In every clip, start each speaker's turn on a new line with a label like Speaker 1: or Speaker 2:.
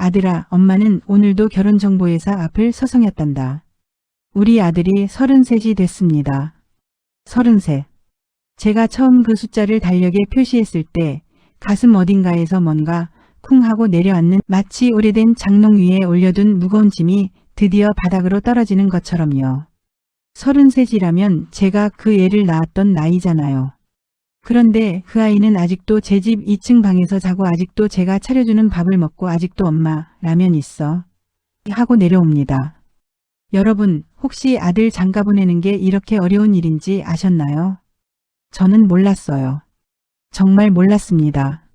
Speaker 1: 아들아, 엄마는 오늘도 결혼정보회사 앞을 서성였단다. 우리 아들이 33이 됐습니다. 33. 제가 처음 그 숫자를 달력에 표시했을 때 가슴 어딘가에서 뭔가 쿵 하고 내려앉는, 마치 오래된 장롱 위에 올려둔 무거운 짐이 드디어 바닥으로 떨어지는 것처럼요. 33이라면 제가 그 애를 낳았던 나이잖아요. 그런데 그 아이는 아직도 제 집 2층 방에서 자고, 아직도 제가 차려주는 밥을 먹고, 아직도 엄마, 라면 있어 하고 내려옵니다. 여러분, 혹시 아들 장가 보내는 게 이렇게 어려운 일인지 아셨나요? 저는 몰랐어요. 정말 몰랐습니다.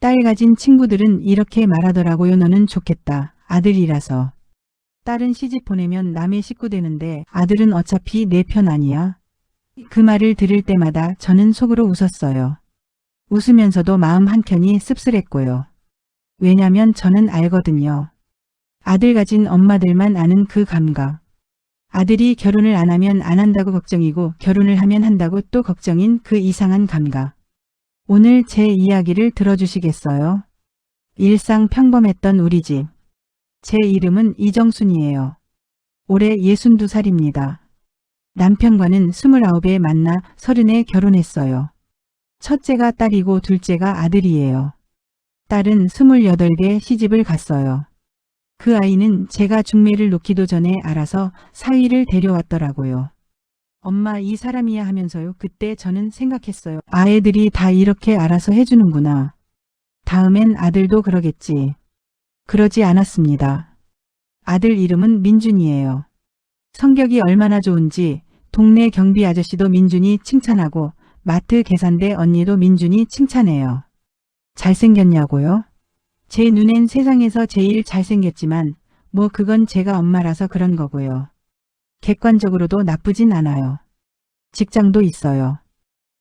Speaker 1: 딸 가진 친구들은 이렇게 말하더라고요. 너는 좋겠다. 아들이라서. 딸은 시집 보내면 남의 식구 되는데 아들은 어차피 내 편 아니야. 그 말을 들을 때마다 저는 속으로 웃었어요. 웃으면서도 마음 한켠이 씁쓸했고요. 왜냐면 저는 알거든요. 아들 가진 엄마들만 아는 그 감각. 아들이 결혼을 안 하면 안 한다고 걱정이고, 결혼을 하면 한다고 또 걱정인 그 이상한 감각. 오늘 제 이야기를 들어주시겠어요? 일상 평범했던 우리 집. 제 이름은 이정순이에요. 올해 62살입니다. 남편과는 29에 만나 30에 결혼했어요. 첫째가 딸이고 둘째가 아들이에요. 딸은 28에 시집을 갔어요. 그 아이는 제가 중매를 놓기도 전에 알아서 사위를 데려왔더라고요. 엄마, 이 사람이야 하면서요. 그때 저는 생각했어요. 아이들이 다 이렇게 알아서 해주는구나. 다음엔 아들도 그러겠지. 그러지 않았습니다. 아들 이름은 민준이에요. 성격이 얼마나 좋은지 동네 경비 아저씨도 민준이 칭찬하고, 마트 계산대 언니도 민준이 칭찬해요. 잘생겼냐고요? 제 눈엔 세상에서 제일 잘생겼지만 뭐 그건 제가 엄마라서 그런 거고요. 객관적으로도 나쁘진 않아요. 직장도 있어요.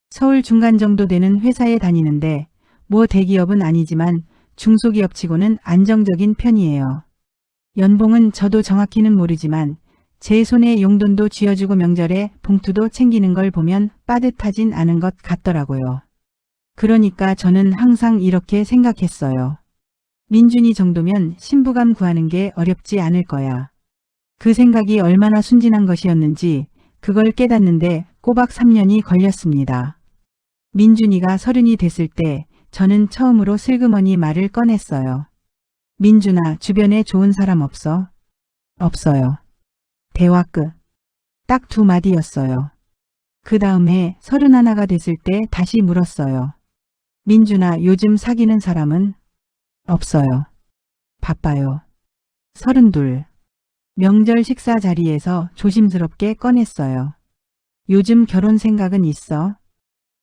Speaker 1: 서울 중간 정도 되는 회사에 다니는데 뭐 대기업은 아니지만 중소기업치고는 안정적인 편이에요. 연봉은 저도 정확히는 모르지만 제 손에 용돈도 쥐어주고 명절에 봉투도 챙기는 걸 보면 빠듯하진 않은 것 같더라고요. 그러니까 저는 항상 이렇게 생각했어요. 민준이 정도면 신부감 구하는 게 어렵지 않을 거야. 그 생각이 얼마나 순진한 것이었는지 그걸 깨닫는데 꼬박 3년이 걸렸습니다. 민준이가 30이 됐을 때 저는 처음으로 슬그머니 말을 꺼냈어요. 민준아, 주변에 좋은 사람 없어? 없어요. 대화 끝. 딱 2마디였어요. 그 다음 해 31가 됐을 때 다시 물었어요. 민준아, 요즘 사귀는 사람은? 없어요. 바빠요. 32. 명절 식사 자리에서 조심스럽게 꺼냈어요. 요즘 결혼 생각은 있어?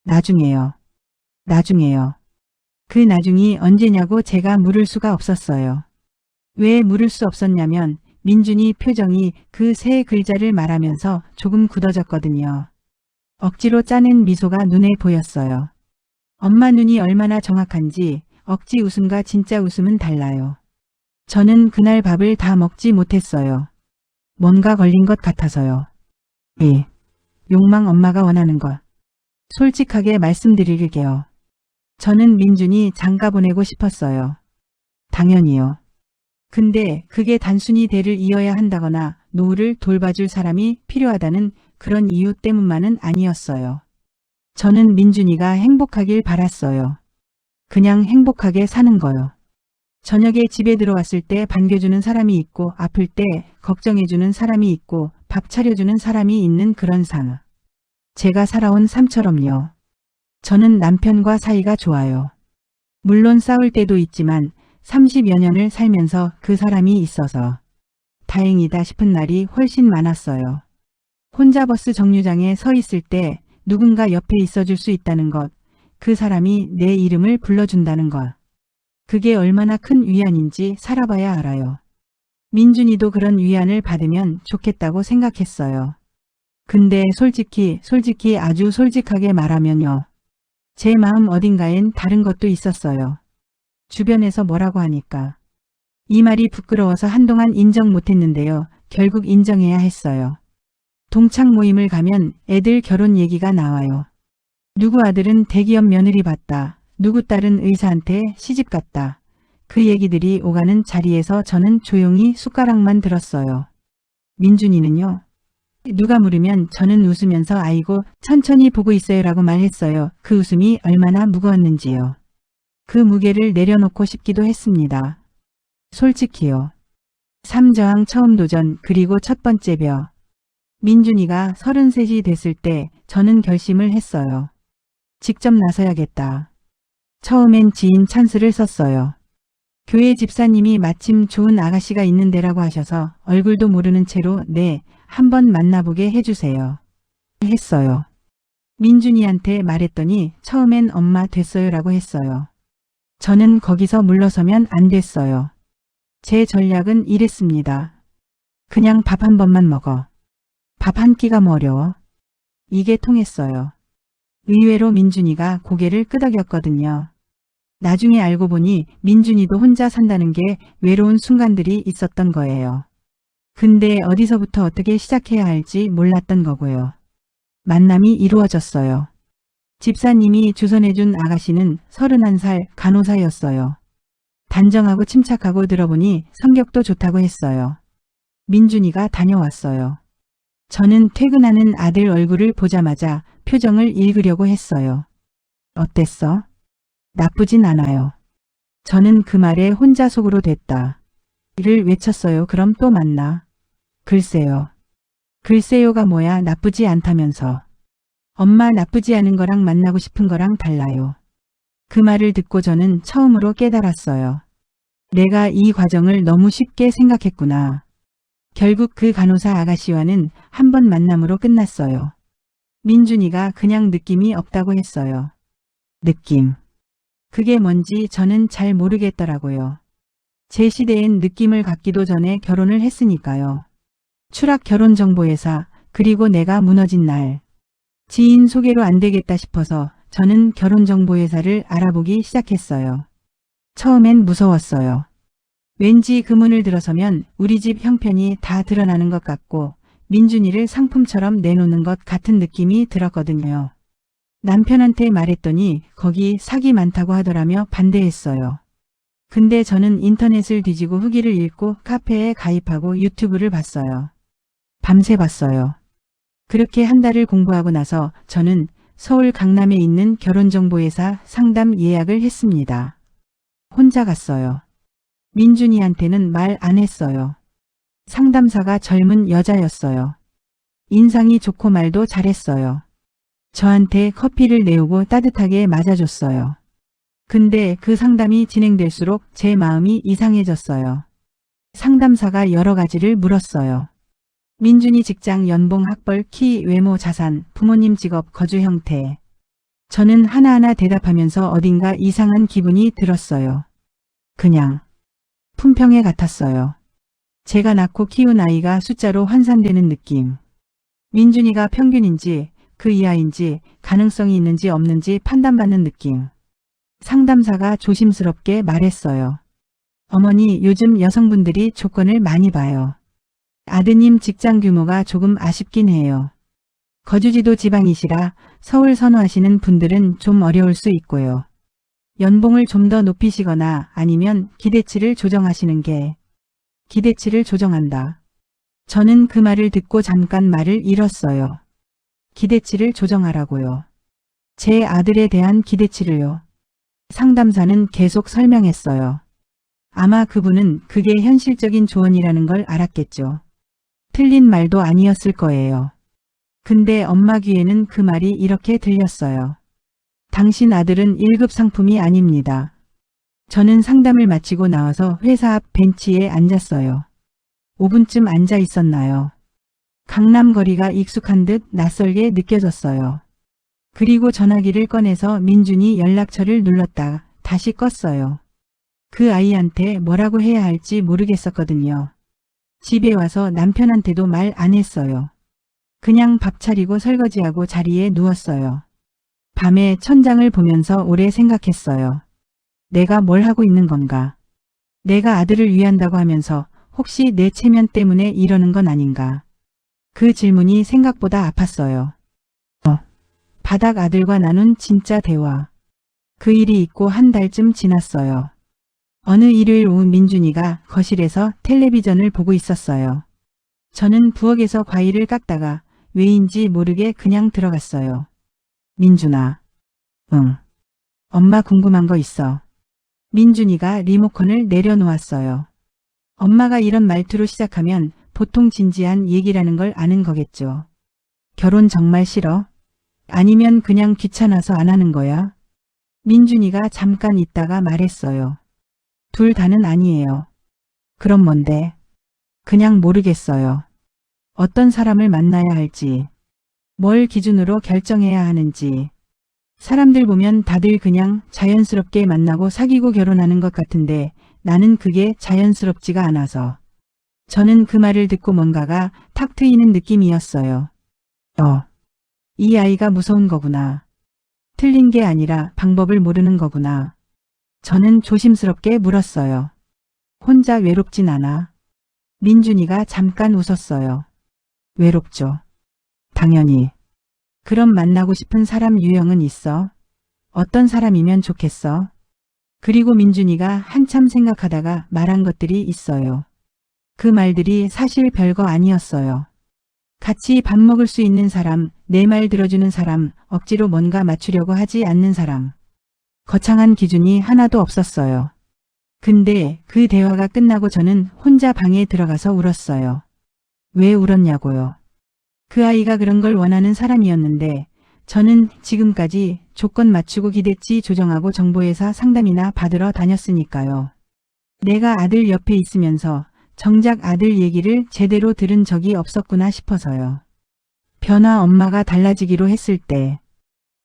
Speaker 1: 나중에요. 나중에요. 그 나중이 언제냐고 제가 물을 수가 없었어요. 왜 물을 수 없었냐면 민준이 표정이 그 세 글자를 말하면서 조금 굳어졌거든요. 억지로 짜낸 미소가 눈에 보였어요. 엄마 눈이 얼마나 정확한지 억지 웃음과 진짜 웃음은 달라요. 저는 그날 밥을 다 먹지 못했어요. 뭔가 걸린 것 같아서요. 예. 욕망, 엄마가 원하는 것. 솔직하게 말씀드릴게요. 저는 민준이 장가 보내고 싶었어요. 당연히요. 근데 그게 단순히 대를 이어야 한다거나 노후를 돌봐줄 사람이 필요하다는 그런 이유 때문만은 아니었어요. 저는 민준이가 행복하길 바랐어요. 그냥 행복하게 사는 거요. 저녁에 집에 들어왔을 때 반겨주는 사람이 있고, 아플 때 걱정해주는 사람이 있고, 밥 차려주는 사람이 있는 그런 삶. 제가 살아온 삶처럼요. 저는 남편과 사이가 좋아요. 물론 싸울 때도 있지만 30여 년을 살면서 그 사람이 있어서 다행이다 싶은 날이 훨씬 많았어요. 혼자 버스 정류장에 서 있을 때 누군가 옆에 있어줄 수 있다는 것, 그 사람이 내 이름을 불러준다는 것. 그게 얼마나 큰 위안인지 살아봐야 알아요. 민준이도 그런 위안을 받으면 좋겠다고 생각했어요. 근데 솔직히 아주 솔직하게 말하면요. 제 마음 어딘가엔 다른 것도 있었어요. 주변에서 뭐라고 하니까. 이 말이 부끄러워서 한동안 인정 못했는데요. 결국 인정해야 했어요. 동창 모임을 가면 애들 결혼 얘기가 나와요. 누구 아들은 대기업 며느리 봤다. 누구 딸은 의사한테 시집 갔다. 그 얘기들이 오가는 자리에서 저는 조용히 숟가락만 들었어요. 민준이는요? 누가 물으면 저는 웃으면서 아이고 천천히 보고 있어요라고 말했어요. 그 웃음이 얼마나 무거웠는지요. 그 무게를 내려놓고 싶기도 했습니다. 솔직히요. 삼저항 처음 도전 그리고 첫 번째 벼. 민준이가 33이 됐을 때 저는 결심을 했어요. 직접 나서야겠다. 처음엔 지인 찬스를 썼어요. 교회 집사님이 마침 좋은 아가씨가 있는 데라고 하셔서 얼굴도 모르는 채로 네, 한번 만나보게 해주세요. 했어요. 민준이한테 말했더니 처음엔 엄마 됐어요라고 했어요. 저는 거기서 물러서면 안 됐어요. 제 전략은 이랬습니다. 그냥 밥 한 번만 먹어. 밥 한 끼가 뭐 어려워. 이게 통했어요. 의외로 민준이가 고개를 끄덕였거든요. 나중에 알고 보니 민준이도 혼자 산다는 게 외로운 순간들이 있었던 거예요. 근데 어디서부터 어떻게 시작해야 할지 몰랐던 거고요. 만남이 이루어졌어요. 집사님이 주선해준 아가씨는 31살 간호사였어요. 단정하고 침착하고 들어보니 성격도 좋다고 했어요. 민준이가 다녀왔어요. 저는 퇴근하는 아들 얼굴을 보자마자 표정을 읽으려고 했어요. 어땠어? 나쁘진 않아요. 저는 그 말에 혼자 속으로 됐다. 이를 외쳤어요. 그럼 또 만나. 글쎄요. 글쎄요가 뭐야 나쁘지 않다면서. 엄마 나쁘지 않은 거랑 만나고 싶은 거랑 달라요. 그 말을 듣고 저는 처음으로 깨달았어요. 내가 이 과정을 너무 쉽게 생각했구나. 결국 그 간호사 아가씨와는 한 번 만남으로 끝났어요. 민준이가 그냥 느낌이 없다고 했어요. 느낌. 그게 뭔지 저는 잘 모르겠더라고요. 제 시대엔 느낌을 갖기도 전에 결혼을 했으니까요. 추락 결혼정보회사 그리고 내가 무너진 날. 지인 소개로 안 되겠다 싶어서 저는 결혼정보회사를 알아보기 시작했어요. 처음엔 무서웠어요. 왠지 그 문을 들어서면 우리 집 형편이 다 드러나는 것 같고 민준이를 상품처럼 내놓는 것 같은 느낌이 들었거든요. 남편한테 말했더니 거기 사기 많다고 하더라며 반대했어요. 근데 저는 인터넷을 뒤지고 후기를 읽고 카페에 가입하고 유튜브를 봤어요. 밤새 봤어요. 그렇게 한 달을 공부하고 나서 저는 서울 강남에 있는 결혼정보회사 상담 예약을 했습니다. 혼자 갔어요. 민준이한테는 말 안 했어요. 상담사가 젊은 여자였어요. 인상이 좋고 말도 잘했어요. 저한테 커피를 내오고 따뜻하게 맞아줬어요. 근데 그 상담이 진행될수록 제 마음이 이상해졌어요. 상담사가 여러 가지를 물었어요. 민준이 직장, 연봉, 학벌, 키, 외모, 자산, 부모님 직업, 거주 형태. 저는 하나하나 대답하면서 어딘가 이상한 기분이 들었어요. 그냥 품평회 같았어요. 제가 낳고 키운 아이가 숫자로 환산되는 느낌. 민준이가 평균인지 그 이하인지 가능성이 있는지 없는지 판단받는 느낌. 상담사가 조심스럽게 말했어요. 어머니, 요즘 여성분들이 조건을 많이 봐요. 아드님 직장 규모가 조금 아쉽긴 해요. 거주지도 지방이시라 서울 선호하시는 분들은 좀 어려울 수 있고요. 연봉을 좀 더 높이시거나 아니면 기대치를 조정하시는 게. 기대치를 조정한다. 저는 그 말을 듣고 잠깐 말을 잃었어요. 기대치를 조정하라고요. 제 아들에 대한 기대치를요. 상담사는 계속 설명했어요. 아마 그분은 그게 현실적인 조언이라는 걸 알았겠죠. 틀린 말도 아니었을 거예요. 근데 엄마 귀에는 그 말이 이렇게 들렸어요. 당신 아들은 1급 상품이 아닙니다. 저는 상담을 마치고 나와서 회사 앞 벤치에 앉았어요. 5분쯤 앉아 있었나요? 강남 거리가 익숙한 듯 낯설게 느껴졌어요. 그리고 전화기를 꺼내서 민준이 연락처를 눌렀다 다시 껐어요. 그 아이한테 뭐라고 해야 할지 모르겠었거든요. 집에 와서 남편한테도 말 안 했어요. 그냥 밥 차리고 설거지하고 자리에 누웠어요. 밤에 천장을 보면서 오래 생각했어요. 내가 뭘 하고 있는 건가? 내가 아들을 위한다고 하면서 혹시 내 체면 때문에 이러는 건 아닌가? 그 질문이 생각보다 아팠어요. 바닥 아들과 나눈 진짜 대화. 그 일이 있고 한 달쯤 지났어요. 어느 일요일 오후 민준이가 거실에서 텔레비전을 보고 있었어요. 저는 부엌에서 과일을 깎다가 왜인지 모르게 그냥 들어갔어요. 민준아. 응. 엄마 궁금한 거 있어. 민준이가 리모컨을 내려놓았어요. 엄마가 이런 말투로 시작하면 보통 진지한 얘기라는 걸 아는 거겠죠. 결혼 정말 싫어? 아니면 그냥 귀찮아서 안 하는 거야? 민준이가 잠깐 있다가 말했어요. 둘 다는 아니에요. 그럼 뭔데? 그냥 모르겠어요. 어떤 사람을 만나야 할지, 뭘 기준으로 결정해야 하는지. 사람들 보면 다들 그냥 자연스럽게 만나고 사귀고 결혼하는 것 같은데 나는 그게 자연스럽지가 않아서. 저는 그 말을 듣고 뭔가가 탁 트이는 느낌이었어요. 이 아이가 무서운 거구나. 틀린 게 아니라 방법을 모르는 거구나. 저는 조심스럽게 물었어요. 혼자 외롭진 않아? 민준이가 잠깐 웃었어요. 외롭죠. 당연히. 그럼 만나고 싶은 사람 유형은 있어? 어떤 사람이면 좋겠어? 그리고 민준이가 한참 생각하다가 말한 것들이 있어요. 그 말들이 사실 별거 아니었어요. 같이 밥 먹을 수 있는 사람, 내 말 들어주는 사람, 억지로 뭔가 맞추려고 하지 않는 사람. 거창한 기준이 하나도 없었어요. 근데 그 대화가 끝나고 저는 혼자 방에 들어가서 울었어요. 왜 울었냐고요. 그 아이가 그런 걸 원하는 사람이었는데 저는 지금까지 조건 맞추고 기대치 조정하고 정보회사 상담이나 받으러 다녔으니까요. 내가 아들 옆에 있으면서 정작 아들 얘기를 제대로 들은 적이 없었구나 싶어서요. 변화 엄마가 달라지기로 했을 때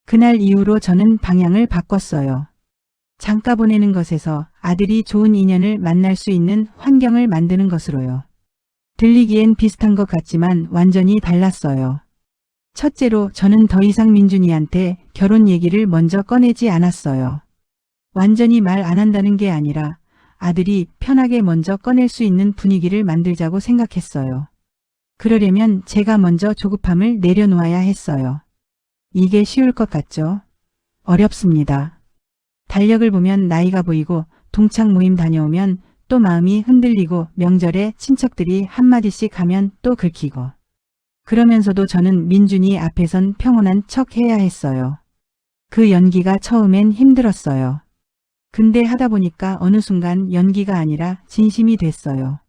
Speaker 1: 그날 이후로 저는 방향을 바꿨어요. 장가 보내는 것에서 아들이 좋은 인연을 만날 수 있는 환경을 만드는 것으로요. 들리기엔 비슷한 것 같지만 완전히 달랐어요. 첫째로 저는 더 이상 민준이한테 결혼 얘기를 먼저 꺼내지 않았어요. 완전히 말 안 한다는 게 아니라 아들이 편하게 먼저 꺼낼 수 있는 분위기를 만들자고 생각했어요. 그러려면 제가 먼저 조급함을 내려놓아야 했어요. 이게 쉬울 것 같죠? 어렵습니다. 달력을 보면 나이가 보이고 동창 모임 다녀오면 또 마음이 흔들리고 명절에 친척들이 한마디씩 하면 또 긁히고. 그러면서도 저는 민준이 앞에선 평온한 척 해야 했어요. 그 연기가 처음엔 힘들었어요. 근데 하다 보니까 어느 순간 연기가 아니라 진심이 됐어요.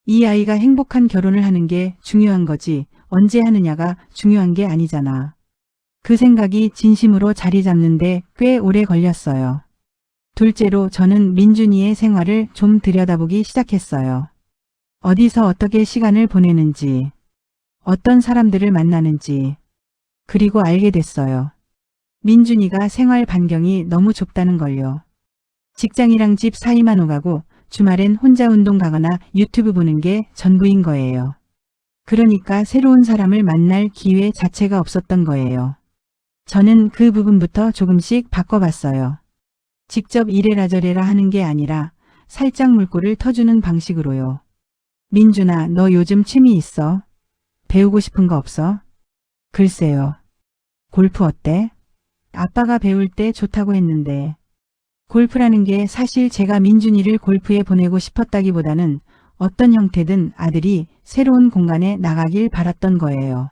Speaker 1: 이 아이가 행복한 결혼을 하는 게 중요한 거지 언제 하느냐가 중요한 게 아니잖아. 그 생각이 진심으로 자리 잡는데 꽤 오래 걸렸어요. 둘째로 저는 민준이의 생활을 좀 들여다보기 시작했어요. 어디서 어떻게 시간을 보내는지, 어떤 사람들을 만나는지, 그리고 알게 됐어요. 민준이가 생활 반경이 너무 좁다는 걸요. 직장이랑 집 사이만 오가고 주말엔 혼자 운동 가거나 유튜브 보는 게 전부인 거예요. 그러니까 새로운 사람을 만날 기회 자체가 없었던 거예요. 저는 그 부분부터 조금씩 바꿔봤어요. 직접 이래라 저래라 하는 게 아니라 살짝 물꼬를 터주는 방식으로요. 민준아, 너 요즘 취미 있어? 배우고 싶은 거 없어? 글쎄요. 골프 어때? 아빠가 배울 때 좋다고 했는데. 골프라는 게 사실 제가 민준이를 골프에 보내고 싶었다기보다는 어떤 형태든 아들이 새로운 공간에 나가길 바랐던 거예요.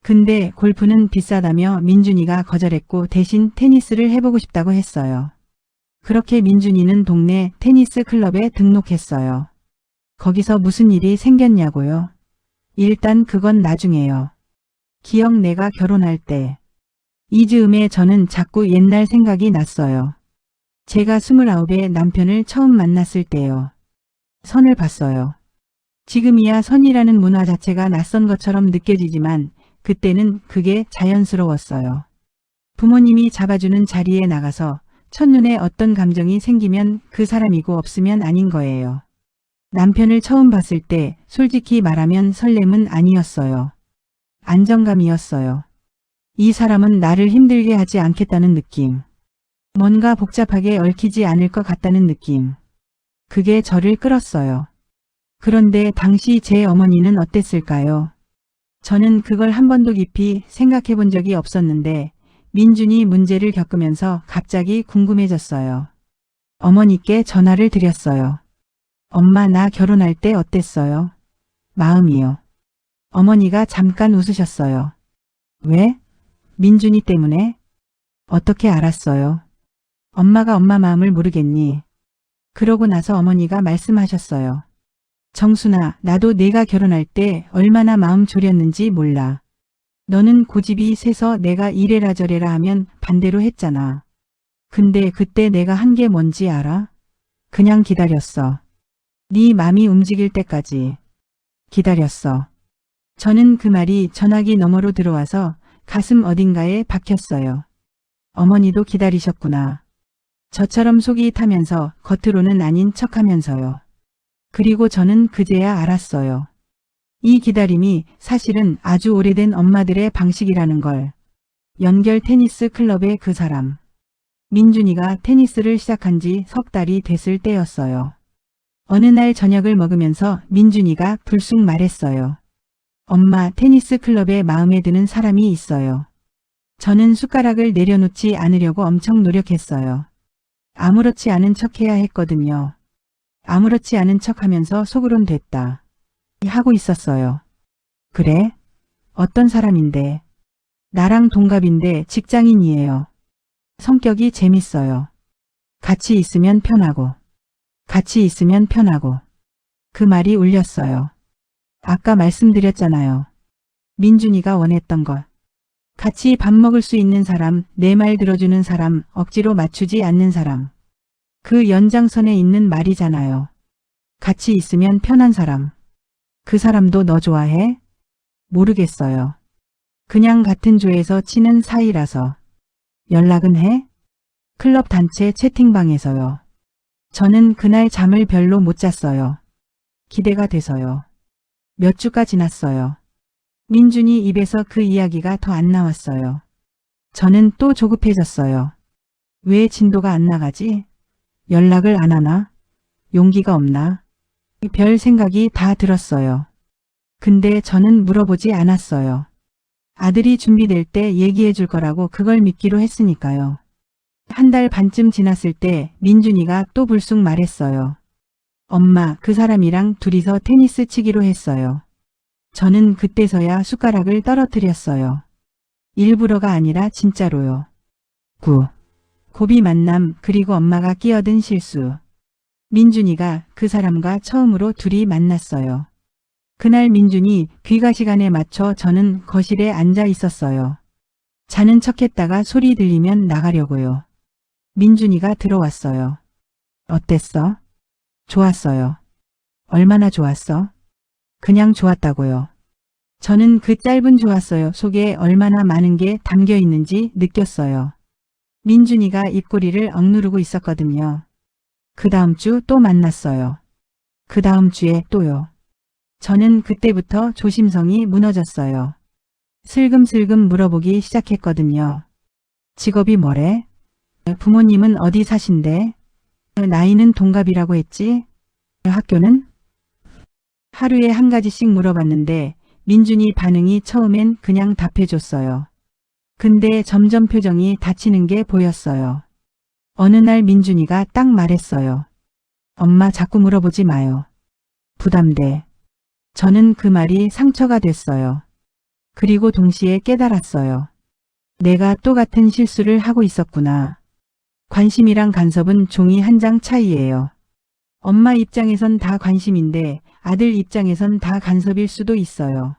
Speaker 1: 근데 골프는 비싸다며 민준이가 거절했고 대신 테니스를 해보고 싶다고 했어요. 그렇게 민준이는 동네 테니스 클럽에 등록했어요. 거기서 무슨 일이 생겼냐고요? 일단 그건 나중에요. 기억 내가 결혼할 때. 이 즈음에 저는 자꾸 옛날 생각이 났어요. 제가 29에 남편을 처음 만났을 때요. 선을 봤어요. 지금이야 선이라는 문화 자체가 낯선 것처럼 느껴지지만 그때는 그게 자연스러웠어요. 부모님이 잡아주는 자리에 나가서 첫눈에 어떤 감정이 생기면 그 사람이고 없으면 아닌 거예요. 남편을 처음 봤을 때 솔직히 말하면 설렘은 아니었어요. 안정감이었어요. 이 사람은 나를 힘들게 하지 않겠다는 느낌. 뭔가 복잡하게 얽히지 않을 것 같다는 느낌. 그게 저를 끌었어요. 그런데 당시 제 어머니는 어땠을까요? 저는 그걸 한 번도 깊이 생각해 본 적이 없었는데 민준이 문제를 겪으면서 갑자기 궁금해졌어요. 어머니께 전화를 드렸어요. 엄마, 나 결혼할 때 어땠어요? 마음이요. 어머니가 잠깐 웃으셨어요. 왜? 민준이 때문에? 어떻게 알았어요? 엄마가 엄마 마음을 모르겠니? 그러고 나서 어머니가 말씀하셨어요. 정순아, 나도 내가 결혼할 때 얼마나 마음 졸였는지 몰라. 너는 고집이 세서 내가 이래라 저래라 하면 반대로 했잖아. 근데 그때 내가 한 게 뭔지 알아? 그냥 기다렸어. 네 맘이 움직일 때까지. 기다렸어. 저는 그 말이 전화기 너머로 들어와서 가슴 어딘가에 박혔어요. 어머니도 기다리셨구나. 저처럼 속이 타면서 겉으로는 아닌 척하면서요. 그리고 저는 그제야 알았어요. 이 기다림이 사실은 아주 오래된 엄마들의 방식이라는 걸. 연결 테니스 클럽의 그 사람. 민준이가 테니스를 시작한 지 석 달이 됐을 때였어요. 어느 날 저녁을 먹으면서 민준이가 불쑥 말했어요. 엄마, 테니스 클럽에 마음에 드는 사람이 있어요. 저는 숟가락을 내려놓지 않으려고 엄청 노력했어요. 아무렇지 않은 척해야 했거든요. 아무렇지 않은 척하면서 속으론 됐다. 하고 있었어요. 그래? 어떤 사람인데? 나랑 동갑인데 직장인이에요. 성격이 재밌어요. 같이 있으면 편하고. 같이 있으면 편하고. 그 말이 울렸어요. 아까 말씀드렸잖아요. 민준이가 원했던 것. 같이 밥 먹을 수 있는 사람, 내 말 들어주는 사람, 억지로 맞추지 않는 사람. 그 연장선에 있는 말이잖아요. 같이 있으면 편한 사람. 그 사람도 너 좋아해? 모르겠어요. 그냥 같은 조에서 치는 사이라서. 연락은 해? 클럽 단체 채팅방에서요. 저는 그날 잠을 별로 못 잤어요. 기대가 돼서요. 몇 주가 지났어요. 민준이 입에서 그 이야기가 더 안 나왔어요. 저는 또 조급해졌어요. 왜 진도가 안 나가지? 연락을 안 하나? 용기가 없나? 별 생각이 다 들었어요. 근데 저는 물어보지 않았어요. 아들이 준비될 때 얘기해 줄 거라고 그걸 믿기로 했으니까요. 한 달 반쯤 지났을 때 민준이가 또 불쑥 말했어요. 엄마, 그 사람이랑 둘이서 테니스 치기로 했어요. 저는 그때서야 숟가락을 떨어뜨렸어요. 일부러가 아니라 진짜로요. 고비 만남 그리고 엄마가 끼어든 실수. 민준이가 그 사람과 처음으로 둘이 만났어요. 그날 민준이 귀가 시간에 맞춰 저는 거실에 앉아 있었어요. 자는 척했다가 소리 들리면 나가려고요. 민준이가 들어왔어요. 어땠어? 좋았어요. 얼마나 좋았어? 그냥 좋았다고요. 저는 그 짧은 좋았어요 속에 얼마나 많은 게 담겨 있는지 느꼈어요. 민준이가 입꼬리를 억누르고 있었거든요. 그 다음 주 또 만났어요. 그 다음 주에 또요. 저는 그때부터 조심성이 무너졌어요. 슬금슬금 물어보기 시작했거든요. 직업이 뭐래? 부모님은 어디 사신대? 나이는 동갑이라고 했지? 학교는? 하루에 한 가지씩 물어봤는데 민준이 반응이 처음엔 그냥 답해줬어요. 근데 점점 표정이 다치는 게 보였어요. 어느 날 민준이가 딱 말했어요. 엄마 자꾸 물어보지 마요. 부담돼. 저는 그 말이 상처가 됐어요. 그리고 동시에 깨달았어요. 내가 또 같은 실수를 하고 있었구나. 관심이랑 간섭은 종이 한 장 차이예요. 엄마 입장에선 다 관심인데 아들 입장에선 다 간섭일 수도 있어요.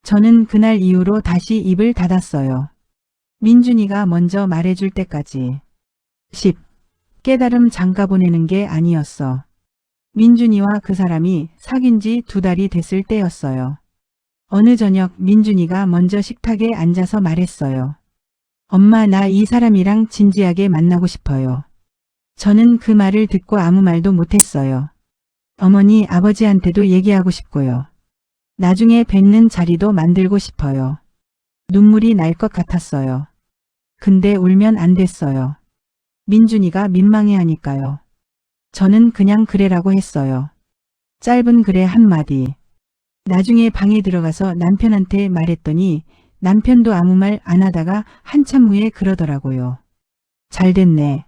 Speaker 1: 저는 그날 이후로 다시 입을 닫았어요. 민준이가 먼저 말해줄 때까지. 10. 깨달음 장가 보내는 게 아니었어. 민준이와 그 사람이 사귄 지 2달이 됐을 때였어요. 어느 저녁 민준이가 먼저 식탁에 앉아서 말했어요. 엄마, 나 이 사람이랑 진지하게 만나고 싶어요. 저는 그 말을 듣고 아무 말도 못했어요. 어머니, 아버지한테도 얘기하고 싶고요. 나중에 뵙는 자리도 만들고 싶어요. 눈물이 날 것 같았어요. 근데 울면 안 됐어요. 민준이가 민망해하니까요. 저는 그냥 그래라고 했어요. 짧은 그래 한마디. 나중에 방에 들어가서 남편한테 말했더니 남편도 아무 말 안 하다가 한참 후에 그러더라고요. 잘 됐네.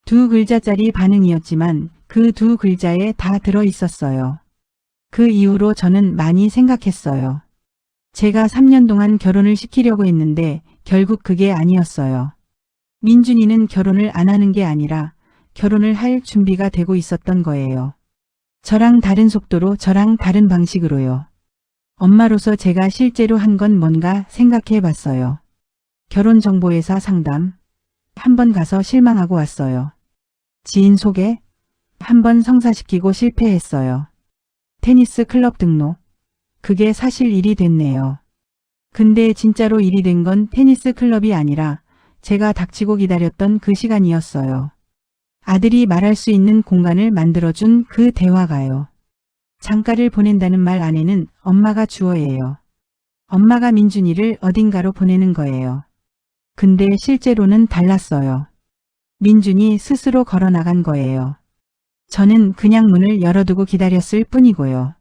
Speaker 1: 두 글자짜리 반응이었지만 그 두 글자에 다 들어 있었어요. 그 이후로 저는 많이 생각했어요. 제가 3년 동안 결혼을 시키려고 했는데 결국 그게 아니었어요. 민준이는 결혼을 안 하는 게 아니라 결혼을 할 준비가 되고 있었던 거예요. 저랑 다른 속도로, 저랑 다른 방식으로요. 엄마로서 제가 실제로 한 건 뭔가 생각해 봤어요. 결혼정보회사 상담. 한 번 가서 실망하고 왔어요. 지인 소개. 한 번 성사시키고 실패했어요. 테니스 클럽 등록. 그게 사실 일이 됐네요. 근데 진짜로 일이 된 건 테니스 클럽이 아니라 제가 닥치고 기다렸던 그 시간이었어요. 아들이 말할 수 있는 공간을 만들어준 그 대화가요. 장가를 보낸다는 말 안에는 엄마가 주어예요. 엄마가 민준이를 어딘가로 보내는 거예요. 근데 실제로는 달랐어요. 민준이 스스로 걸어 나간 거예요. 저는 그냥 문을 열어두고 기다렸을 뿐이고요.